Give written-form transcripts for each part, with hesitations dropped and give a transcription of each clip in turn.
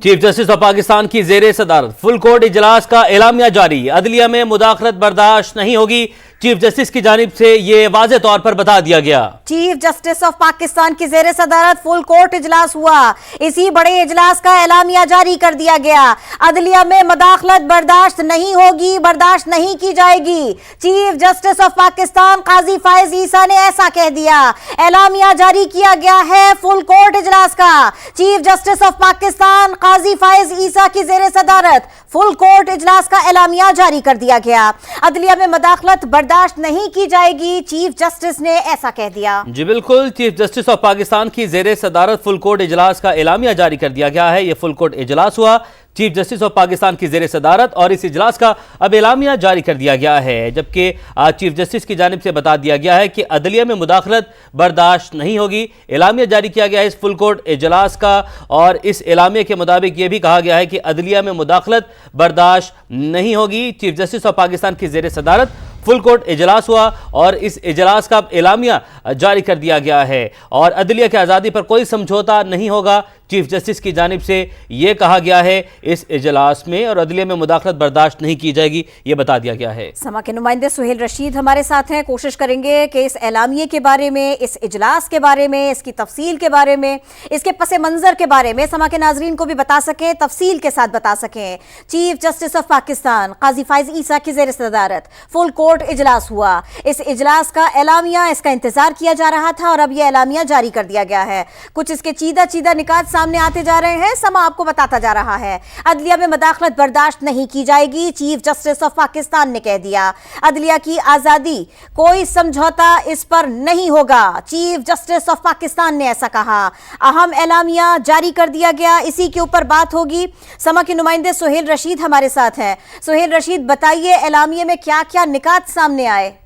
Chief justice of Pakistan की जेर सदारत फुल कोर्ट इजलास का एलामिया जारी। अदलिया में मुदाखलत बर्दाश्त नहीं होगी, चीफ जस्टिस की जानिब से ये वाज़े तौर पर बता दिया गया। चीफ जस्टिस ऑफ पाकिस्तान की जेर सदारत फुल कोर्ट इजलास हुआ। इसी बड़े इजलास का एलामिया जारी कर दिया गया। अदलिया में मुदाखलत बर्दाश्त नहीं होगी, बर्दाश्त नहीं की जाएगी। चीफ जस्टिस ऑफ पाकिस्तान काजी फायज ईसा ने ऐसा कह दिया। एलामिया जारी किया गया है फुल कोर्ट इजलास का। चीफ जस्टिस ऑफ पाकिस्तान काजी फायज ईसा की जेर सदारत फुल कोर्ट इजलास का एलामिया जारी कर दिया गया। अदलिया में मुदाखलत बर्दाश्त नहीं की जाएगी, चीफ जस्टिस ने ऐसा कह दिया। जी बिल्कुल, चीफ जस्टिस ऑफ पाकिस्तान की जेर सदारत फुल कोर्ट इजलास का एलामिया जारी कर दिया गया है। ये फुल कोर्ट इजलास हुआ चीफ जस्टिस ऑफ पाकिस्तान की जेर सदारत, और इस इजलास का अब एलामिया जारी कर दिया गया है। जबकि चीफ जस्टिस की जानिब से बता दिया गया है कि अदलिया में मुदाखलत बर्दाश्त नहीं होगी। एलामिया जारी किया गया है इस फुल कोर्ट इजलास का, और इस एलामिया के मुताबिक ये भी कहा गया है कि अदलिया में मुदाखलत बर्दाश्त नहीं होगी। चीफ जस्टिस ऑफ पाकिस्तान की जेर सदारत फुल कोर्ट इजलास हुआ और इस इजलास का एलामिया जारी कर दिया गया है, और अदलिया की आज़ादी पर कोई समझौता नहीं होगा। चीफ जस्टिस की जानिब से ये कहा गया है इस इजलास में, और अदलिया में मुदाखलत बर्दाश्त नहीं की जाएगी, ये बता दिया गया है। समा के नुमाइंदे सुहेल रशीद हमारे साथ हैं। कोशिश करेंगे कि इस एलामिये के बारे में, इस इजलास के बारे में, इसकी तफसील के बारे में, इसके पस मंजर के बारे में समा के नाजरीन को भी बता सकें, तफसील के साथ बता सकें। चीफ जस्टिस ऑफ पाकिस्तान काजी फायज ईसा की जेर सदारत फुल कोर्ट इजलास हुआ। इस इजलास का एलामिया, इसका इंतजार किया जा रहा था और अब यह एलामिया जारी कर दिया गया है। कुछ इसके चीदा निकात सामने आते जा रहे हैं। समा आपको बताता जा रहा है अदलिया में मुदाखलत बर्दाश्त नहीं की जाएगी, चीफ जस्टिस ऑफ पाकिस्तान ने कह दिया। अदलिया की आजादी, कोई समझौता इस पर नहीं होगा, चीफ जस्टिस ऑफ पाकिस्तान ने ऐसा कहा। अहम एलामिया जारी कर दिया गया, इसी के ऊपर बात होगी। समा के नुमाइंदे सुहेल रशीद हमारे साथ हैं। सुहेल रशीद, बताइए एलामिया में क्या क्या निकात सामने आए?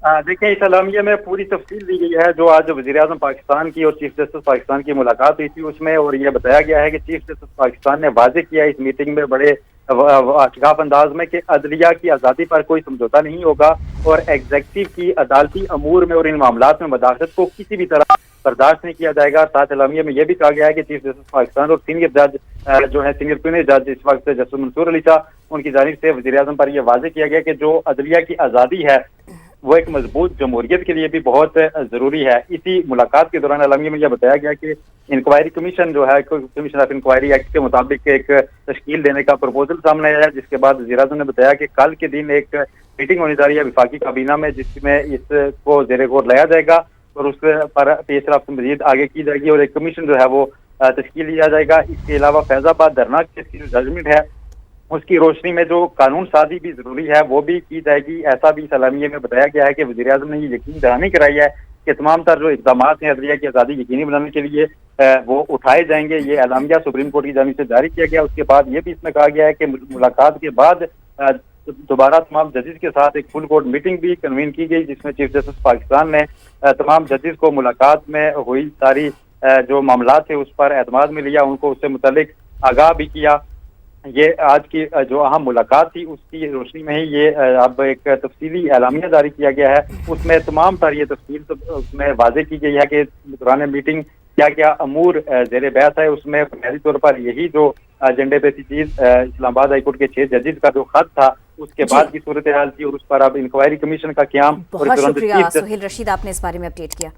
देखिए, इस एलामिया में पूरी तफसील दी गई है। जो आज वज़ीर-ए-आज़म पाकिस्तान की और चीफ जस्टिस पाकिस्तान की मुलाकात हुई थी उसमें, और ये बताया गया है कि चीफ जस्टिस पाकिस्तान ने वाज़ेह किया इस मीटिंग में बड़े शफाफ अंदाज में कि अदलिया की आज़ादी पर कोई समझौता नहीं होगा, और एग्जेक्टिव की अदालती अमूर में और इन मामलात में मुदाखलत को किसी भी तरह बर्दाश्त नहीं किया जाएगा। साथ एलामिया में यह भी कहा गया है कि चीफ जस्टिस पाकिस्तान और सीनियर जज जो है, सीनियर प्रीमियर जज इस वक्त जस्टिस मंसूर अली शाह, उनकी जानिब से वज़ीर-ए-आज़म पर यह वाज़ेह किया गया कि जो अदलिया की आज़ादी है वो एक मजबूत जमहूरियत के लिए भी बहुत जरूरी है। इसी मुलाकात के दौरान एलामिया में यह बताया गया कि इंक्वायरी कमीशन जो है, कमीशन ऑफ इंक्वायरी एक्ट के मुताबिक एक तश्कील देने का प्रपोजल सामने आया है, जिसके बाद वज़ीर-ए-आज़म ने बताया कि कल के दिन एक मीटिंग होने जा रही है वफाकी काबीना में, जिसमें इसको ज़ेरे गौर लाया जाएगा और उस पर पेशरफ्त मजीद आगे की जाएगी और एक कमीशन जो है वो तश्कील लिया जाएगा। इसके अलावा फैजाबाद धरना केस की जो जजमेंट है उसकी रोशनी में जो कानून साजी भी जरूरी है वो भी की जाएगी। ऐसा भी एलामिया में बताया गया है कि वज़ीर-ए-आज़म ने ये यकीन दहानी कराई है कि तमाम तर जो इक़दाम हैं अदलिया की आज़ादी यकीनी बनाने के लिए वो उठाए जाएंगे। ये एलामिया सुप्रीम कोर्ट की जानिब से जारी किया गया। उसके बाद ये भी इसमें कहा गया है कि मुलाकात के बाद दोबारा तमाम जजेस के साथ एक फुल कोर्ट मीटिंग भी कन्वीन की गई, जिसमें चीफ जस्टिस पाकिस्तान ने तमाम जजेस को मुलाकात में हुई सारी जो मामला थे उस पर एतमाद में लिया, उनको उससे मुतल्लिक आगाह भी किया। ये आज की जो अहम मुलाकात थी उसकी रोशनी में ही ये अब एक तफसीली एलामिया जारी किया गया है। उसमें तमाम तर ये तफसील उसमें वाज़ेह की गई है कि दौरान मीटिंग क्या क्या अमूर ज़ेरे बहस है। उसमें बुनियादी तौर पर यही जो एजेंडे पे थी चीज इस्लामाबाद हाईकोर्ट के 6 जजेस का जो खत था उसके बाद की सूरत हाल थी, और उस पर अब इंक्वायरी कमीशन का क़याम। बहुत शुक्रिया सुहेल रशीद, आपने इस बारे में अपडेट किया।